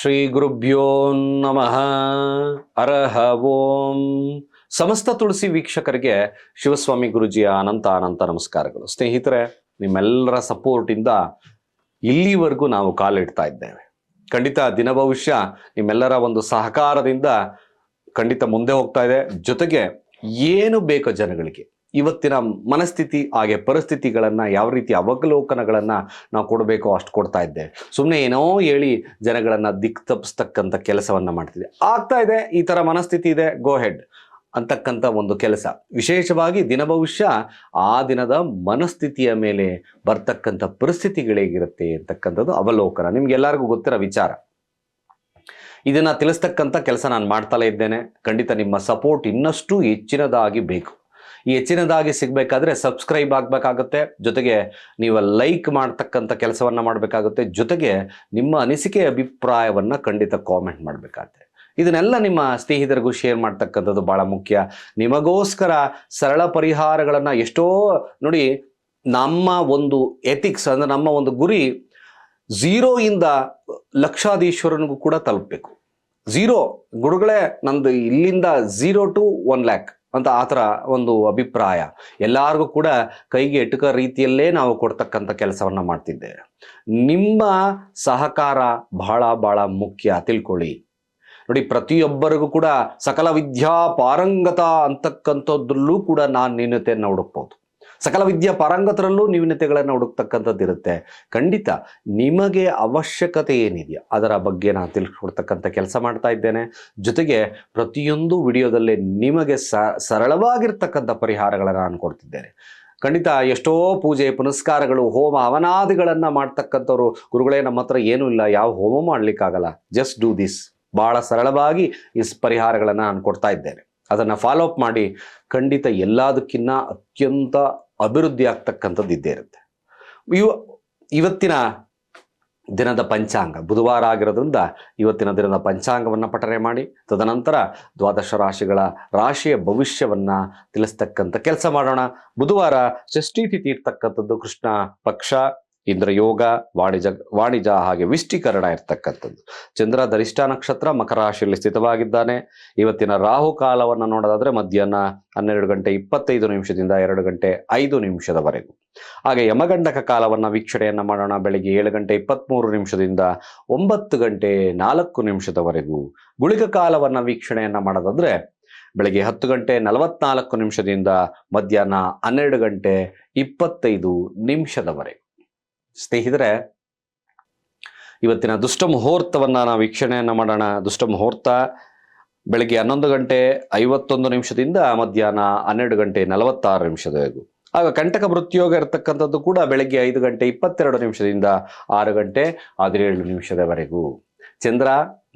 ಶ್ರೀ ಗುರುಭ್ಯೋ ನಮಃ. ಹರಃ ಓಂ. ಸಮಸ್ತ ತುಳಸಿ ವೀಕ್ಷಕರಿಗೆ ಶಿವಸ್ವಾಮಿ ಗುರುಜಿಯ ಅನಂತ ಅನಂತ ನಮಸ್ಕಾರಗಳು. ಸ್ನೇಹಿತರೆ, ನಿಮ್ಮೆಲ್ಲರ ಸಪೋರ್ಟಿಂದ ಇಲ್ಲಿವರೆಗೂ ನಾವು ಕಾಲಿಡ್ತಾ ಇದ್ದೇವೆ. ಖಂಡಿತ ದಿನ ಭವಿಷ್ಯ ನಿಮ್ಮೆಲ್ಲರ ಒಂದು ಸಹಕಾರದಿಂದ ಖಂಡಿತ ಮುಂದೆ ಹೋಗ್ತಾ ಇದೆ. ಜೊತೆಗೆ ಏನು ಬೇಕೋ ಜನಗಳಿಗೆ ಇವತ್ತಿನ ಮನಸ್ಥಿತಿ ಹಾಗೆ ಪರಿಸ್ಥಿತಿಗಳನ್ನು ಯಾವ ರೀತಿ ಅವಲೋಕನಗಳನ್ನು ನಾವು ಕೊಡಬೇಕೋ ಅಷ್ಟು ಕೊಡ್ತಾ ಇದ್ದೇವೆ. ಸುಮ್ಮನೆ ಏನೋ ಹೇಳಿ ಜನಗಳನ್ನು ದಿಕ್ಕು ತಪ್ಪಿಸ್ತಕ್ಕಂಥ ಕೆಲಸವನ್ನು ಮಾಡ್ತಿದೆ. ಆಗ್ತಾ ಇದೆ, ಈ ಥರ ಮನಸ್ಥಿತಿ ಇದೆ, ಗೋ ಹೆಡ್ ಅಂತಕ್ಕಂಥ ಒಂದು ಕೆಲಸ. ವಿಶೇಷವಾಗಿ ದಿನ ಭವಿಷ್ಯ ಆ ದಿನದ ಮನಸ್ಥಿತಿಯ ಮೇಲೆ ಬರ್ತಕ್ಕಂಥ ಪರಿಸ್ಥಿತಿಗಳೇಗಿರುತ್ತೆ ಅಂತಕ್ಕಂಥದ್ದು ಅವಲೋಕನ. ನಿಮ್ಗೆಲ್ಲರಿಗೂ ಗೊತ್ತಿರೋ ವಿಚಾರ. ಇದನ್ನು ತಿಳಿಸ್ತಕ್ಕಂಥ ಕೆಲಸ ನಾನು ಮಾಡ್ತಲೇ ಇದ್ದೇನೆ. ಖಂಡಿತ ನಿಮ್ಮ ಸಪೋರ್ಟ್ ಇನ್ನಷ್ಟು ಹೆಚ್ಚಿನದಾಗಿ ಬೇಕು. ಈ ಹೆಚ್ಚಿನದಾಗಿ ಸಿಗಬೇಕಾದ್ರೆ ಸಬ್ಸ್ಕ್ರೈಬ್ ಆಗಬೇಕಾಗುತ್ತೆ. ಜೊತೆಗೆ ನೀವು ಲೈಕ್ ಮಾಡ್ತಕ್ಕಂಥ ಕೆಲಸವನ್ನು ಮಾಡಬೇಕಾಗುತ್ತೆ. ಜೊತೆಗೆ ನಿಮ್ಮ ಅನಿಸಿಕೆ ಅಭಿಪ್ರಾಯವನ್ನು ಖಂಡಿತ ಕಾಮೆಂಟ್ ಮಾಡಬೇಕಾಗುತ್ತೆ. ಇದನ್ನೆಲ್ಲ ನಿಮ್ಮ ಸ್ನೇಹಿತರಿಗೂ ಶೇರ್ ಮಾಡ್ತಕ್ಕಂಥದ್ದು ಭಾಳ ಮುಖ್ಯ. ನಿಮಗೋಸ್ಕರ ಸರಳ ಪರಿಹಾರಗಳನ್ನು ಎಷ್ಟೋ ನೋಡಿ, ನಮ್ಮ ಒಂದು ಎಥಿಕ್ಸ್ ಅಂದರೆ ನಮ್ಮ ಒಂದು ಗುರಿ 0 ಇಂದ ಲಕ್ಷಾಧೀಶ್ವರನಿಗೂ ಕೂಡ ತಲುಪಬೇಕು. 0 ಗುರುಗಳೇ ನಂದು ಇಲ್ಲಿಂದ 0 to 1 lakh ಅಂತ ಆ ಥರ ಒಂದು ಅಭಿಪ್ರಾಯ. ಎಲ್ಲರಿಗೂ ಕೂಡ ಕೈಗೆ ಎಟುಕ ರೀತಿಯಲ್ಲೇ ನಾವು ಕೊಡ್ತಕ್ಕಂಥ ಕೆಲಸವನ್ನು ಮಾಡ್ತಿದ್ದೇವೆ. ನಿಮ್ಮ ಸಹಕಾರ ಬಹಳ ಬಹಳ ಮುಖ್ಯ, ತಿಳ್ಕೊಳ್ಳಿ. ನೋಡಿ, ಪ್ರತಿಯೊಬ್ಬರಿಗೂ ಕೂಡ ಸಕಲ ವಿದ್ಯಾ ಪಾರಂಗತ ಅಂತಕ್ಕಂಥದ್ರಲ್ಲೂ ಕೂಡ ನಾನು ನ್ಯೂನತೆಯನ್ನು ಹುಡುಕ್ಬೋದು. ಸಕಲ ವಿದ್ಯಾ ಪಾರಂಗತರಲ್ಲೂ ನ್ಯೂನತೆಗಳನ್ನು ಹುಡುಕ್ತಕ್ಕಂಥದ್ದು ಇರುತ್ತೆ. ಖಂಡಿತ ನಿಮಗೆ ಅವಶ್ಯಕತೆ ಏನಿದೆಯಾ ಅದರ ಬಗ್ಗೆ ನಾನು ತಿಳಿಸ್ಕೊಡ್ತಕ್ಕಂಥ ಕೆಲಸ ಮಾಡ್ತಾ ಇದ್ದೇನೆ. ಜೊತೆಗೆ ಪ್ರತಿಯೊಂದು ವಿಡಿಯೋದಲ್ಲೇ ನಿಮಗೆ ಸರಳವಾಗಿರ್ತಕ್ಕಂಥ ಪರಿಹಾರಗಳನ್ನು ನಾನು ಕೊಡ್ತಿದ್ದೇನೆ. ಖಂಡಿತ ಎಷ್ಟೋ ಪೂಜೆ ಪುನಸ್ಕಾರಗಳು, ಹೋಮ ಹವನಾದಿಗಳನ್ನು ಮಾಡ್ತಕ್ಕಂಥವ್ರು, ಗುರುಗಳೇ ನಮ್ಮ ಹತ್ರ ಏನೂ ಇಲ್ಲ, ಯಾವ ಹೋಮ ಮಾಡಲಿಕ್ಕಾಗಲ್ಲ, ಜಸ್ಟ್ ಡೂ ದಿಸ್. ಭಾಳ ಸರಳವಾಗಿ ಈ ಪರಿಹಾರಗಳನ್ನು ನಾನು ಕೊಡ್ತಾ ಇದ್ದೇನೆ. ಅದನ್ನು ಫಾಲೋ ಅಪ್ ಮಾಡಿ. ಖಂಡಿತ ಎಲ್ಲದಕ್ಕಿಂತ ಅತ್ಯಂತ ಅಭಿವೃದ್ಧಿ ಆಗ್ತಕ್ಕಂಥದ್ದು ಇದ್ದೇ ಇರುತ್ತೆ. ಇವತ್ತಿನ ದಿನದ ಪಂಚಾಂಗ ಬುಧವಾರ ಆಗಿರೋದ್ರಿಂದ ಇವತ್ತಿನ ದಿನದ ಪಂಚಾಂಗವನ್ನು ಪಠನೆ ಮಾಡಿ ತದನಂತರ ದ್ವಾದಶ ರಾಶಿಗಳ ರಾಶಿಯ ಭವಿಷ್ಯವನ್ನು ತಿಳಿಸ್ತಕ್ಕಂಥ ಕೆಲಸ ಮಾಡೋಣ. ಬುಧವಾರ ಷಷ್ಠಿ ತಿಥಿ ಇರ್ತಕ್ಕಂಥದ್ದು, ಕೃಷ್ಣ ಪಕ್ಷ, ಇಂದ್ರಯೋಗ, ವಾಣಿಜ್ಯ ಹಾಗೆ ವಿಷ್ಟೀಕರಣ ಇರ್ತಕ್ಕಂಥದ್ದು. ಚಂದ್ರ ಧರಿಷ್ಠ ನಕ್ಷತ್ರ ಮಕರ ರಾಶಿಯಲ್ಲಿ ಸ್ಥಿತವಾಗಿದ್ದಾನೆ. ಇವತ್ತಿನ ರಾಹು ಕಾಲವನ್ನು ನೋಡೋದಾದ್ರೆ ಮಧ್ಯಾಹ್ನ 12:25 2 ಗಂಟೆ 5 ನಿಮಿಷದವರೆಗೂ. ಹಾಗೆ ಯಮಗಂಡಕ ಕಾಲವನ್ನು ವೀಕ್ಷಣೆಯನ್ನು ಮಾಡೋಣ. ಬೆಳಿಗ್ಗೆ 7:23 9 ಗಂಟೆ 4 ನಿಮಿಷದವರೆಗೂ. ಗುಳಿಗ ಕಾಲವನ್ನು ವೀಕ್ಷಣೆಯನ್ನು ಮಾಡೋದಾದ್ರೆ ಬೆಳಗ್ಗೆ 10:44 ಮಧ್ಯಾಹ್ನ 12:25 ಸ್ನೇಹಿತರೆ, ಇವತ್ತಿನ ದುಷ್ಟ ಮುಹೂರ್ತವನ್ನು ನಾವು ವೀಕ್ಷಣೆಯನ್ನು ಮಾಡೋಣ. ದುಷ್ಟ ಮುಹೂರ್ತ ಬೆಳಗ್ಗೆ 11:51 ಮಧ್ಯಾಹ್ನ 12:46 ಆಗ ಕಂಟಕ ಮೃತ್ಯೋಗ ಇರತಕ್ಕಂಥದ್ದು ಕೂಡ ಬೆಳಗ್ಗೆ 5:22 6:17 ಚಂದ್ರ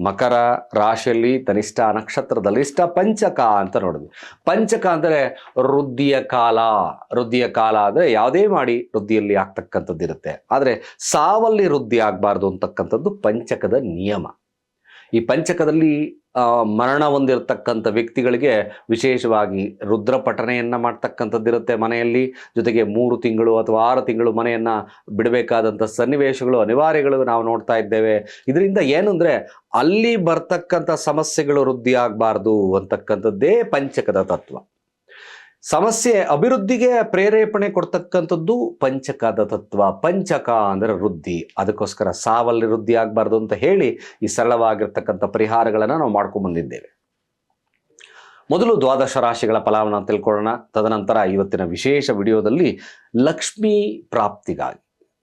ಮಕರ ರಾಶಿಯಲ್ಲಿ ಧನಿಷ್ಠ ನಕ್ಷತ್ರದಲ್ಲಿಷ್ಟ ಪಂಚಕ ಅಂತ ನೋಡಿದ್ವಿ. ಪಂಚಕ ಅಂದರೆ ವೃದ್ಧಿಯ ಕಾಲ. ವೃದ್ಧಿಯ ಕಾಲ ಅಂದರೆ ಯಾವುದೇ ಮಾಡಿ ವೃದ್ಧಿಯಲ್ಲಿ ಆಗ್ತಕ್ಕಂಥದ್ದು ಇರುತ್ತೆ. ಆದರೆ ಸಾವಲ್ಲಿ ವೃದ್ಧಿ ಆಗಬಾರ್ದು ಅಂತಕ್ಕಂಥದ್ದು ಪಂಚಕದ ನಿಯಮ. ಈ ಪಂಚಕದಲ್ಲಿ ಮರಣ ಹೊಂದಿರತಕ್ಕಂಥ ವ್ಯಕ್ತಿಗಳಿಗೆ ವಿಶೇಷವಾಗಿ ರುದ್ರ ಪಠನೆಯನ್ನು ಮಾಡ್ತಕ್ಕಂಥದ್ದಿರುತ್ತೆ ಮನೆಯಲ್ಲಿ. ಜೊತೆಗೆ 3 ತಿಂಗಳು ಅಥವಾ 6 ತಿಂಗಳು ಮನೆಯನ್ನು ಬಿಡಬೇಕಾದಂಥ ಸನ್ನಿವೇಶಗಳು ಅನಿವಾರ್ಯಗಳು ನಾವು ನೋಡ್ತಾ ಇದ್ದೇವೆ. ಇದರಿಂದ ಏನು ಅಂದರೆ ಅಲ್ಲಿ ಬರ್ತಕ್ಕಂಥ ಸಮಸ್ಯೆಗಳು ವೃದ್ಧಿ ಆಗಬಾರ್ದು ಅಂತಕ್ಕಂಥದ್ದೇ ಪಂಚಕದ ತತ್ವ. ಸಮಸ್ಯೆ ಅಭಿವೃದ್ಧಿಗೆ ಪ್ರೇರೇಪಣೆ ಕೊಡ್ತಕ್ಕಂಥದ್ದು ಪಂಚಕದ ತತ್ವ. ಪಂಚಕ ಅಂದರೆ ವೃದ್ಧಿ. ಅದಕ್ಕೋಸ್ಕರ ಸಾವಲ್ಲಿ ವೃದ್ಧಿ ಆಗಬಾರ್ದು ಅಂತ ಹೇಳಿ ಈ ಸರಳವಾಗಿರ್ತಕ್ಕಂಥ ಪರಿಹಾರಗಳನ್ನು ನಾವು ಮಾಡ್ಕೊಂಡು ಬಂದಿದ್ದೇವೆ. ಮೊದಲು ದ್ವಾದಶ ರಾಶಿಗಳ ಫಲವನ್ನು ತಿಳ್ಕೊಳ್ಳೋಣ. ತದನಂತರ ಇವತ್ತಿನ ವಿಶೇಷ ವಿಡಿಯೋದಲ್ಲಿ ಲಕ್ಷ್ಮೀ ಪ್ರಾಪ್ತಿಗಾಗಿ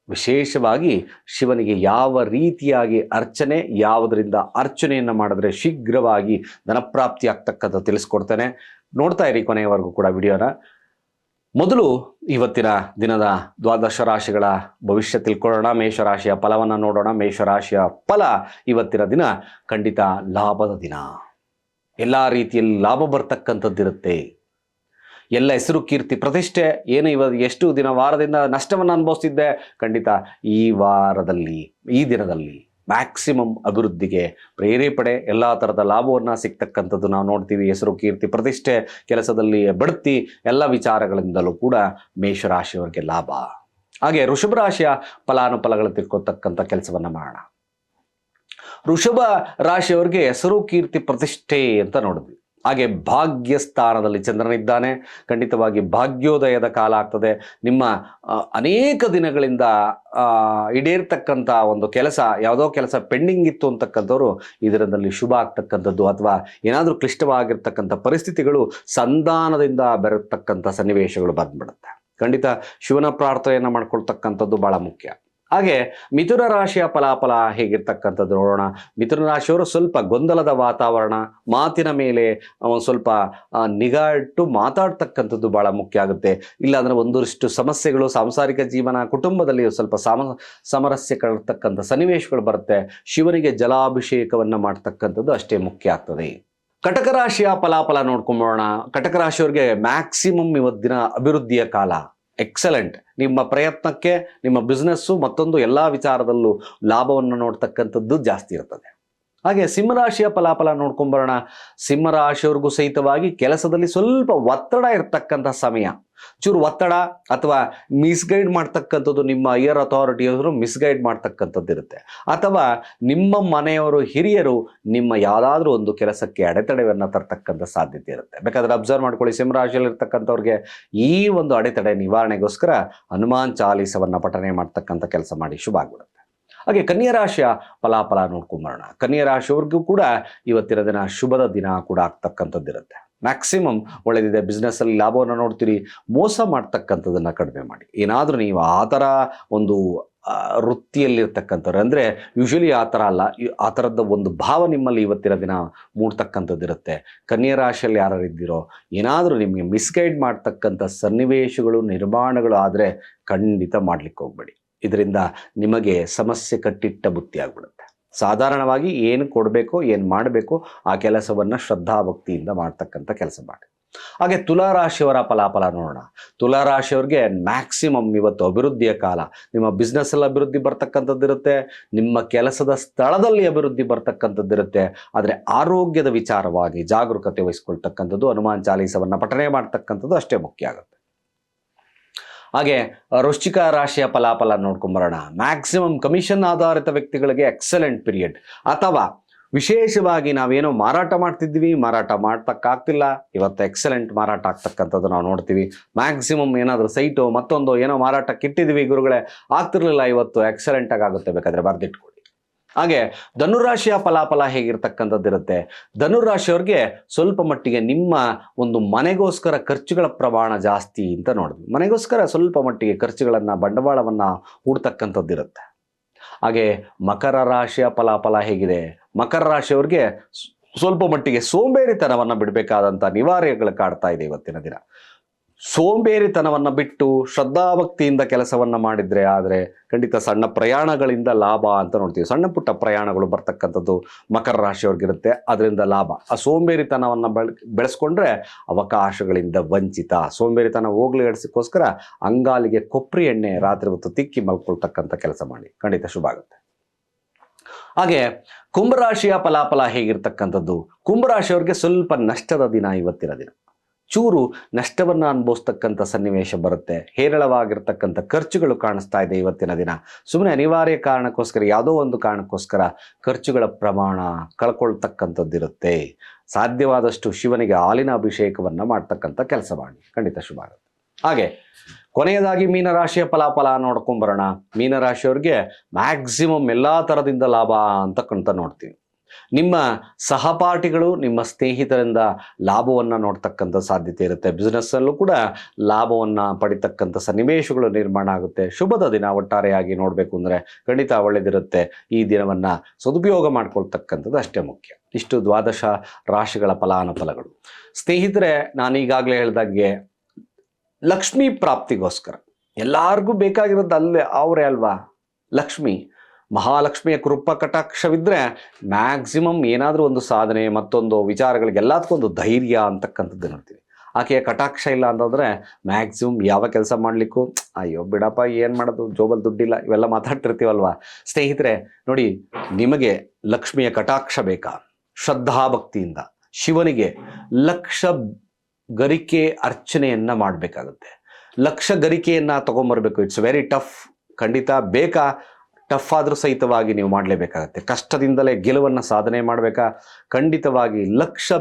ವಿಶೇಷವಾಗಿ ಶಿವನಿಗೆ ಯಾವ ರೀತಿಯಾಗಿ ಅರ್ಚನೆ, ಯಾವುದರಿಂದ ಅರ್ಚನೆಯನ್ನು ಮಾಡಿದ್ರೆ ಶೀಘ್ರವಾಗಿ ಧನಪ್ರಾಪ್ತಿ ಆಗ್ತಕ್ಕಂಥ ತಿಳಿಸ್ಕೊಡ್ತೇನೆ. ನೋಡ್ತಾ ಇರಿ ಕೊನೆಯವರೆಗೂ ಕೂಡ ವಿಡಿಯೋನ. ಮೊದಲು ಇವತ್ತಿನ ದಿನದ ದ್ವಾದಶ ರಾಶಿಗಳ ಭವಿಷ್ಯ ತಿಳ್ಕೊಳ್ಳೋಣ. ಮೇಷರಾಶಿಯ ಫಲವನ್ನು ನೋಡೋಣ. ಮೇಷರಾಶಿಯ ಫಲ ಇವತ್ತಿನ ದಿನ ಖಂಡಿತ ಲಾಭದ ದಿನ. ಎಲ್ಲ ರೀತಿಯಲ್ಲಿ ಲಾಭ ಬರ್ತಕ್ಕಂಥದ್ದಿರುತ್ತೆ. ಎಲ್ಲ ಹೆಸರು ಕೀರ್ತಿ ಪ್ರತಿಷ್ಠೆ ಏನು ಎಷ್ಟು ವಾರದಿಂದ ನಷ್ಟವನ್ನು ಅನುಭವಿಸ್ತಿದ್ದೆ, ಖಂಡಿತ ಈ ವಾರದಲ್ಲಿ ಈ ದಿನದಲ್ಲಿ ಮ್ಯಾಕ್ಸಿಮಮ್ ಅಭಿವೃದ್ಧಿಗೆ ಪ್ರೇರೇಪಣೆ, ಎಲ್ಲ ಥರದ ಲಾಭವನ್ನು ಸಿಗ್ತಕ್ಕಂಥದ್ದು ನಾವು ನೋಡ್ತೀವಿ. ಹೆಸರು ಕೀರ್ತಿ ಪ್ರತಿಷ್ಠೆ, ಕೆಲಸದಲ್ಲಿ ಬಡ್ತಿ, ಎಲ್ಲ ವಿಚಾರಗಳಿಂದಲೂ ಕೂಡ ಮೇಷರಾಶಿಯವರಿಗೆ ಲಾಭ. ಹಾಗೆ ವೃಷಭ ರಾಶಿಯ ಫಲಾನುಫಲಗಳು ತಿಳ್ಕೊತಕ್ಕಂಥ ಕೆಲಸವನ್ನು ಮಾಡೋಣ. ವೃಷಭ ರಾಶಿಯವರಿಗೆ ಹೆಸರು ಕೀರ್ತಿ ಪ್ರತಿಷ್ಠೆ ಅಂತ ನೋಡಿದ್ವಿ. ಹಾಗೆ ಭಾಗ್ಯ ಸ್ಥಾನದಲ್ಲಿ ಚಂದ್ರನಿದ್ದಾನೆ. ಖಂಡಿತವಾಗಿ ಭಾಗ್ಯೋದಯದ ಕಾಲ ಆಗ್ತದೆ. ನಿಮ್ಮ ಅನೇಕ ದಿನಗಳಿಂದ ಈಡೇರ್ತಕ್ಕಂಥ ಒಂದು ಕೆಲಸ, ಯಾವುದೋ ಕೆಲಸ ಪೆಂಡಿಂಗ್ ಇತ್ತು ಅಂತಕ್ಕಂಥವ್ರು ಇದರಲ್ಲಿ ಶುಭ ಆಗ್ತಕ್ಕಂಥದ್ದು, ಅಥವಾ ಏನಾದರೂ ಕ್ಲಿಷ್ಟವಾಗಿರ್ತಕ್ಕಂಥ ಪರಿಸ್ಥಿತಿಗಳು ಸಂಧಾನದಿಂದ ಬೆರತಕ್ಕಂಥ ಸನ್ನಿವೇಶಗಳು ಬಂದ್ಬಿಡುತ್ತೆ. ಖಂಡಿತ ಶಿವನ ಪ್ರಾರ್ಥನೆಯನ್ನು ಮಾಡ್ಕೊಳ್ತಕ್ಕಂಥದ್ದು ಬಹಳ ಮುಖ್ಯ. ಹಾಗೆ ಮಿಥುನ ರಾಶಿಯ ಫಲಾಫಲ ಹೇಗಿರ್ತಕ್ಕಂಥದ್ದು ನೋಡೋಣ. ಮಿಥುನ ರಾಶಿಯವರು ಸ್ವಲ್ಪ ಗೊಂದಲದ ವಾತಾವರಣ, ಮಾತಿನ ಮೇಲೆ ಒಂದು ಸ್ವಲ್ಪ ನಿಗಾ ಇಟ್ಟು ಮಾತಾಡ್ತಕ್ಕಂಥದ್ದು ಭಾಳ ಮುಖ್ಯ ಆಗುತ್ತೆ. ಇಲ್ಲಾಂದರೆ ಒಂದಷ್ಟು ಸಮಸ್ಯೆಗಳು, ಸಾಂಸಾರಿಕ ಜೀವನ, ಕುಟುಂಬದಲ್ಲಿ ಸ್ವಲ್ಪ ಸಮರಸ್ಯ ಕಳ್ತಕ್ಕಂಥ ಸನ್ನಿವೇಶಗಳು ಬರುತ್ತೆ. ಶಿವನಿಗೆ ಜಲಾಭಿಷೇಕವನ್ನು ಮಾಡ್ತಕ್ಕಂಥದ್ದು ಅಷ್ಟೇ ಮುಖ್ಯ ಆಗ್ತದೆ. ಕಟಕ ರಾಶಿಯ ಫಲಾಫಲ ನೋಡ್ಕೊಂಬೋಣ. ಕಟಕ ರಾಶಿಯವರಿಗೆ ಮ್ಯಾಕ್ಸಿಮಮ್ ಇವತ್ತಿನ ಅಭಿವೃದ್ಧಿಯ ಕಾಲ, ಎಕ್ಸಲೆಂಟ್. ನಿಮ್ಮ ಪ್ರಯತ್ನಕ್ಕೆ, ನಿಮ್ಮ ಬಿಸ್ನೆಸ್ಸು ಮತ್ತೊಂದು ಎಲ್ಲ ವಿಚಾರದಲ್ಲೂ ಲಾಭವನ್ನು ನೋಡ್ತಕ್ಕಂಥದ್ದು ಜಾಸ್ತಿ ಇರ್ತದೆ. ಹಾಗೆ ಸಿಂಹರಾಶಿಯ ಫಲಾಫಲ ನೋಡ್ಕೊಂಬರೋಣ. ಸಿಂಹರಾಶಿಯವ್ರಿಗೂ ಸಹಿತವಾಗಿ ಕೆಲಸದಲ್ಲಿ ಸ್ವಲ್ಪ ಒತ್ತಡ ಇರ್ತಕ್ಕಂಥ ಸಮಯ, ಚೂರು ಒತ್ತಡ ಅಥವಾ ಮಿಸ್ಗೈಡ್ ಮಾಡ್ತಕ್ಕಂಥದ್ದು, ನಿಮ್ಮ ಹೈಯರ್ ಅಥಾರಿಟಿಯವರು ಮಿಸ್ಗೈಡ್ ಮಾಡ್ತಕ್ಕಂಥದ್ದು ಇರುತ್ತೆ. ಅಥವಾ ನಿಮ್ಮ ಮನೆಯವರು, ಹಿರಿಯರು ನಿಮ್ಮ ಯಾವುದಾದ್ರೂ ಒಂದು ಕೆಲಸಕ್ಕೆ ಅಡೆತಡೆಯನ್ನು ತರ್ತಕ್ಕಂಥ ಸಾಧ್ಯತೆ ಇರುತ್ತೆ. ಬೇಕಾದ್ರೆ ಅಬ್ಸರ್ವ್ ಮಾಡ್ಕೊಳ್ಳಿ. ಸಿಂಹರಾಶಿಯಲ್ಲಿ ಇರ್ತಕ್ಕಂಥವ್ರಿಗೆ ಈ ಒಂದು ಅಡೆತಡೆ ನಿವಾರಣೆಗೋಸ್ಕರ ಹನುಮಾನ್ ಚಾಲೀಸವನ್ನು ಪಠನೆ ಮಾಡ್ತಕ್ಕಂಥ ಕೆಲಸ ಮಾಡಿ, ಶುಭ ಆಗ್ಬಿಡುತ್ತೆ. ಹಾಗೆ ಕನ್ಯಾ ರಾಶಿಯ ಫಲಾಫಲ ನೋಡ್ಕೊಂಬರೋಣ. ಕನ್ಯಾ ರಾಶಿಯವ್ರಿಗೂ ಕೂಡ ಇವತ್ತಿನ ದಿನ ಶುಭದ ದಿನ ಕೂಡ ಆಗ್ತಕ್ಕಂಥದ್ದಿರುತ್ತೆ. ಮ್ಯಾಕ್ಸಿಮಮ್ ಒಳ್ಳೆದಿದೆ. ಬಿಸ್ನೆಸ್ಸಲ್ಲಿ ಲಾಭವನ್ನು ನೋಡ್ತೀರಿ. ಮೋಸ ಮಾಡ್ತಕ್ಕಂಥದ್ದನ್ನು ಕಡಿಮೆ ಮಾಡಿ. ಏನಾದರೂ ನೀವು ಆ ಥರ ಒಂದು ವೃತ್ತಿಯಲ್ಲಿರ್ತಕ್ಕಂಥವ್ರು, ಅಂದರೆ ಯೂಶ್ವಲಿ ಆ ಥರ ಅಲ್ಲ, ಆ ಥರದ ಒಂದು ಭಾವ ನಿಮ್ಮಲ್ಲಿ ಇವತ್ತಿನ ದಿನ ಮೂಡ್ತಕ್ಕಂಥದ್ದಿರುತ್ತೆ. ಕನ್ಯಾ ರಾಶಿಯಲ್ಲಿ ಯಾರು ಇದ್ದೀರೋ, ಏನಾದರೂ ನಿಮಗೆ ಮಿಸ್ಗೈಡ್ ಮಾಡ್ತಕ್ಕಂಥ ಸನ್ನಿವೇಶಗಳು, ನಿರ್ಮಾಣಗಳು ಆದರೆ ಖಂಡಿತ ಮಾಡಲಿಕ್ಕೆ ಹೋಗಬೇಡಿ. ಇದರಿಂದ ನಿಮಗೆ ಸಮಸ್ಯೆ ಕಟ್ಟಿಟ್ಟ ಬುತ್ತಿ ಆಗ್ಬಿಡುತ್ತೆ. ಸಾಧಾರಣವಾಗಿ ಏನು ಕೊಡಬೇಕೋ, ಏನು ಮಾಡಬೇಕೋ ಆ ಕೆಲಸವನ್ನು ಶ್ರದ್ಧಾಭಕ್ತಿಯಿಂದ ಮಾಡ್ತಕ್ಕಂಥ ಕೆಲಸ ಮಾಡಿ. ಹಾಗೆ ತುಲಾರಾಶಿಯವರ ಫಲಾಫಲ ನೋಡೋಣ. ತುಲಾರಾಶಿಯವ್ರಿಗೆ ಮ್ಯಾಕ್ಸಿಮಮ್ ಇವತ್ತು ಅಭಿವೃದ್ಧಿಯ ಕಾಲ. ನಿಮ್ಮ ಬಿಸ್ನೆಸ್ಸಲ್ಲಿ ಅಭಿವೃದ್ಧಿ ಬರ್ತಕ್ಕಂಥದ್ದಿರುತ್ತೆ, ನಿಮ್ಮ ಕೆಲಸದ ಸ್ಥಳದಲ್ಲಿ ಅಭಿವೃದ್ಧಿ ಬರ್ತಕ್ಕಂಥದ್ದಿರುತ್ತೆ. ಆದರೆ ಆರೋಗ್ಯದ ವಿಚಾರವಾಗಿ ಜಾಗರೂಕತೆ ವಹಿಸ್ಕೊಳ್ತಕ್ಕಂಥದ್ದು, ಹನುಮಾನ್ ಚಾಲೀಸವನ್ನು ಪಠನೆ ಮಾಡ್ತಕ್ಕಂಥದ್ದು ಅಷ್ಟೇ ಮುಖ್ಯ ಆಗುತ್ತೆ. ಹಾಗೆ ವೃಶ್ಚಿಕ ರಾಶಿಯ ಫಲಾಫಲ ನೋಡ್ಕೊಂಬರೋಣ. ಮ್ಯಾಕ್ಸಿಮಮ್ ಕಮಿಷನ್ ಆಧಾರಿತ ವ್ಯಕ್ತಿಗಳಿಗೆ ಎಕ್ಸಲೆಂಟ್ ಪೀರಿಯಡ್. ಅಥವಾ ವಿಶೇಷವಾಗಿ ನಾವೇನೋ ಮಾರಾಟ ಮಾಡ್ತಿದ್ವಿ, ಮಾರಾಟ ಮಾಡ್ತಕ್ಕಾಗ್ತಿಲ್ಲ, ಇವತ್ತು ಎಕ್ಸಲೆಂಟ್ ಮಾರಾಟ ಆಗ್ತಕ್ಕಂಥದ್ದು ನಾವು ನೋಡ್ತೀವಿ. ಮ್ಯಾಕ್ಸಿಮಮ್ ಏನಾದರೂ ಸೈಟು ಮತ್ತೊಂದು ಏನೋ ಮಾರಾಟಕ್ಕೆ ಇಟ್ಟಿದ್ವಿ ಗುರುಗಳೇ, ಆಗ್ತಿರ್ಲಿಲ್ಲ, ಇವತ್ತು ಎಕ್ಸಲೆಂಟಾಗಿ ಆಗುತ್ತೆ, ಬೇಕಾದರೆ ಬರೆದಿಟ್ಕೊಳ್ಳಿ. ಹಾಗೆ ಧನುರಾಶಿಯ ಫಲಾಫಲ ಹೇಗಿರ್ತಕ್ಕಂಥದ್ದಿರುತ್ತೆ. ಧನುರಾಶಿಯವ್ರಿಗೆ ಸ್ವಲ್ಪ ಮಟ್ಟಿಗೆ ನಿಮ್ಮ ಒಂದು ಮನೆಗೋಸ್ಕರ ಖರ್ಚುಗಳ ಪ್ರಮಾಣ ಜಾಸ್ತಿ ಅಂತ ನೋಡಿದ್ವಿ. ಮನೆಗೋಸ್ಕರ ಸ್ವಲ್ಪ ಮಟ್ಟಿಗೆ ಖರ್ಚುಗಳನ್ನು, ಬಂಡವಾಳವನ್ನು ಹೂಡ್ತಕ್ಕಂಥದ್ದಿರುತ್ತೆ. ಹಾಗೆ ಮಕರ ರಾಶಿಯ ಫಲಾಫಲ ಹೇಗಿದೆ. ಮಕರ ರಾಶಿಯವ್ರಿಗೆ ಸ್ವಲ್ಪ ಮಟ್ಟಿಗೆ ಸೋಂಬೇರಿತನವನ್ನು ಬಿಡಬೇಕಾದಂಥ ಅನಿವಾರ್ಯಗಳು ಕಾಡ್ತಾ ಇದೆ ಇವತ್ತಿನ ದಿನ. ಸೋಂಬೇರಿತನವನ್ನು ಬಿಟ್ಟು ಶ್ರದ್ಧಾಭಕ್ತಿಯಿಂದ ಕೆಲಸವನ್ನು ಮಾಡಿದರೆ ಆದರೆ ಖಂಡಿತ ಸಣ್ಣ ಪ್ರಯಾಣಗಳಿಂದ ಲಾಭ ಅಂತ ನೋಡ್ತೀವಿ. ಸಣ್ಣ ಪುಟ್ಟ ಪ್ರಯಾಣಗಳು ಬರ್ತಕ್ಕಂಥದ್ದು ಮಕರ ರಾಶಿಯವ್ರಿಗಿರುತ್ತೆ, ಅದರಿಂದ ಲಾಭ. ಆ ಸೋಂಬೇರಿತನವನ್ನು ಬೆಳೆಸ್ಕೊಂಡ್ರೆ ಅವಕಾಶಗಳಿಂದ ವಂಚಿತ. ಸೋಂಬೇರಿತನ ಹೋಗ್ಲಿಗೋಸ್ಕರ ಅಂಗಾಲಿಗೆ ಕೊಬ್ಬರಿ ಎಣ್ಣೆ ರಾತ್ರಿ ಹೊತ್ತು ತಿಕ್ಕಿ ಮಲ್ಕೊಳ್ತಕ್ಕಂಥ ಕೆಲಸ ಮಾಡಿ, ಖಂಡಿತ ಶುಭ ಆಗುತ್ತೆ. ಹಾಗೆ ಕುಂಭರಾಶಿಯ ಫಲಾಫಲ ಹೇಗಿರ್ತಕ್ಕಂಥದ್ದು. ಕುಂಭರಾಶಿಯವ್ರಿಗೆ ಸ್ವಲ್ಪ ನಷ್ಟದ ದಿನ ಇವತ್ತಿನ ದಿನ. ಚೂರು ನಷ್ಟವನ್ನು ಅನುಭವಿಸ್ತಕ್ಕಂಥ ಸನ್ನಿವೇಶ ಬರುತ್ತೆ. ಹೇರಳವಾಗಿರ್ತಕ್ಕಂಥ ಖರ್ಚುಗಳು ಕಾಣಿಸ್ತಾ ಇದೆ ಇವತ್ತಿನ ದಿನ. ಸುಮ್ಮನೆ ಅನಿವಾರ್ಯ ಕಾರಣಕ್ಕೋಸ್ಕರ, ಯಾವುದೋ ಒಂದು ಕಾರಣಕ್ಕೋಸ್ಕರ ಖರ್ಚುಗಳ ಪ್ರಮಾಣ ಕಳ್ಕೊಳ್ತಕ್ಕಂಥದ್ದಿರುತ್ತೆ. ಸಾಧ್ಯವಾದಷ್ಟು ಶಿವನಿಗೆ ಹಾಲಿನ ಅಭಿಷೇಕವನ್ನು ಮಾಡ್ತಕ್ಕಂಥ ಕೆಲಸ ಮಾಡಿ, ಖಂಡಿತ ಶುಭ ಆಗುತ್ತೆ. ಹಾಗೆ ಕೊನೆಯದಾಗಿ ಮೀನರಾಶಿಯ ಫಲಾಫಲ ನೋಡ್ಕೊಂಬರೋಣ. ಮೀನರಾಶಿಯವ್ರಿಗೆ ಮ್ಯಾಕ್ಸಿಮಮ್ ಎಲ್ಲ ಥರದಿಂದ ಲಾಭ ಅಂತಕ್ಕಂತ ನೋಡ್ತೀವಿ. ನಿಮ್ಮ ಸಹಪಾಠಿಗಳು, ನಿಮ್ಮ ಸ್ನೇಹಿತರಿಂದ ಲಾಭವನ್ನು ನೋಡ್ತಕ್ಕಂಥ ಸಾಧ್ಯತೆ ಇರುತ್ತೆ. ಬಿಸ್ನೆಸ್ಸಲ್ಲೂ ಕೂಡ ಲಾಭವನ್ನು ಪಡಿತಕ್ಕಂಥ ಸನ್ನಿವೇಶಗಳು ನಿರ್ಮಾಣ ಆಗುತ್ತೆ. ಶುಭದ ದಿನ ಒಟ್ಟಾರೆಯಾಗಿ ನೋಡಬೇಕು ಅಂದರೆ ಖಂಡಿತ ಒಳ್ಳೆಯದಿರುತ್ತೆ. ಈ ದಿನವನ್ನು ಸದುಪಯೋಗ ಮಾಡ್ಕೊಳ್ತಕ್ಕಂಥದ್ದು ಅಷ್ಟೇ ಮುಖ್ಯ. ಇಷ್ಟು ದ್ವಾದಶ ರಾಶಿಗಳ ಫಲಾನುಫಲಗಳು. ಸ್ನೇಹಿತರೆ, ನಾನು ಈಗಾಗಲೇ ಹೇಳಿದಾಗೆ ಲಕ್ಷ್ಮೀ ಪ್ರಾಪ್ತಿಗೋಸ್ಕರ ಎಲ್ಲರಿಗೂ ಬೇಕಾಗಿರೋದು ಅಲ್ಲೇ ಅವರೇ ಅಲ್ವಾ, ಲಕ್ಷ್ಮಿ. ಮಹಾಲಕ್ಷ್ಮಿಯ ಕೃಪಾ ಕಟಾಕ್ಷವಿದ್ದರೆ ಮ್ಯಾಕ್ಸಿಮಮ್ ಏನಾದರೂ ಒಂದು ಸಾಧನೆ, ಮತ್ತೊಂದು ವಿಚಾರಗಳಿಗೆ ಎಲ್ಲದಕ್ಕೊಂದು ಧೈರ್ಯ ಅಂತಕ್ಕಂಥದ್ದು ನೋಡ್ತೀವಿ. ಆಕೆಯ ಕಟಾಕ್ಷ ಇಲ್ಲ ಅಂತಂದರೆ ಮ್ಯಾಕ್ಸಿಮಮ್ ಯಾವ ಕೆಲಸ ಮಾಡಲಿಕ್ಕೂ ಅಯ್ಯೋ ಬಿಡಪ್ಪ, ಏನು ಮಾಡೋದು, ಜೋಬಲ್ ದುಡ್ಡಿಲ್ಲ, ಇವೆಲ್ಲ ಮಾತಾಡ್ತಿರ್ತೀವಲ್ವ. ಸ್ನೇಹಿತರೆ ನೋಡಿ, ನಿಮಗೆ ಲಕ್ಷ್ಮಿಯ ಕಟಾಕ್ಷ ಬೇಕಾ? ಶ್ರದ್ಧಾಭಕ್ತಿಯಿಂದ ಶಿವನಿಗೆ ಲಕ್ಷ ಗರಿಕೆ ಅರ್ಚನೆಯನ್ನು ಮಾಡಬೇಕಾಗುತ್ತೆ. ಲಕ್ಷ ಗರಿಕೆಯನ್ನು ತೊಗೊಂಬರ್ಬೇಕು. It's very tough. ಖಂಡಿತ ಬೇಕಾ? ಟಫ್ ಆದರೂ ಸಹಿತವಾಗಿ ನೀವು ಮಾಡಲೇಬೇಕಾಗತ್ತೆ. ಕಷ್ಟದಿಂದಲೇ ಗೆಲುವನ್ನು ಸಾಧನೆ ಮಾಡಬೇಕಾ? ಖಂಡಿತವಾಗಿ ಲಕ್ಷ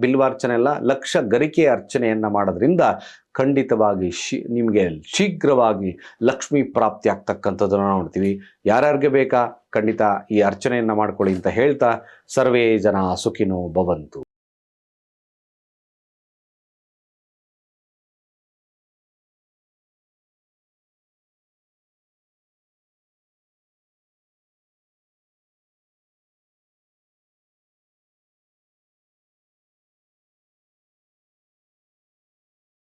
ಬಿಲ್ವಾರ್ಚನೆ ಅಲ್ಲ, ಲಕ್ಷ ಗರಿಕೆ ಅರ್ಚನೆಯನ್ನು ಮಾಡೋದ್ರಿಂದ ಖಂಡಿತವಾಗಿ ನಿಮಗೆ ಶೀಘ್ರವಾಗಿ ಲಕ್ಷ್ಮೀ ಪ್ರಾಪ್ತಿ ಆಗ್ತಕ್ಕಂಥದ್ದನ್ನು ನೋಡ್ತೀವಿ. ಯಾರ್ಯಾರಿಗೆ ಬೇಕಾ ಖಂಡಿತ ಈ ಅರ್ಚನೆಯನ್ನು ಮಾಡ್ಕೊಳ್ಳಿ ಅಂತ ಹೇಳ್ತಾ, ಸರ್ವೇ ಜನ ಸುಖಿನೋ ಭವಂತು.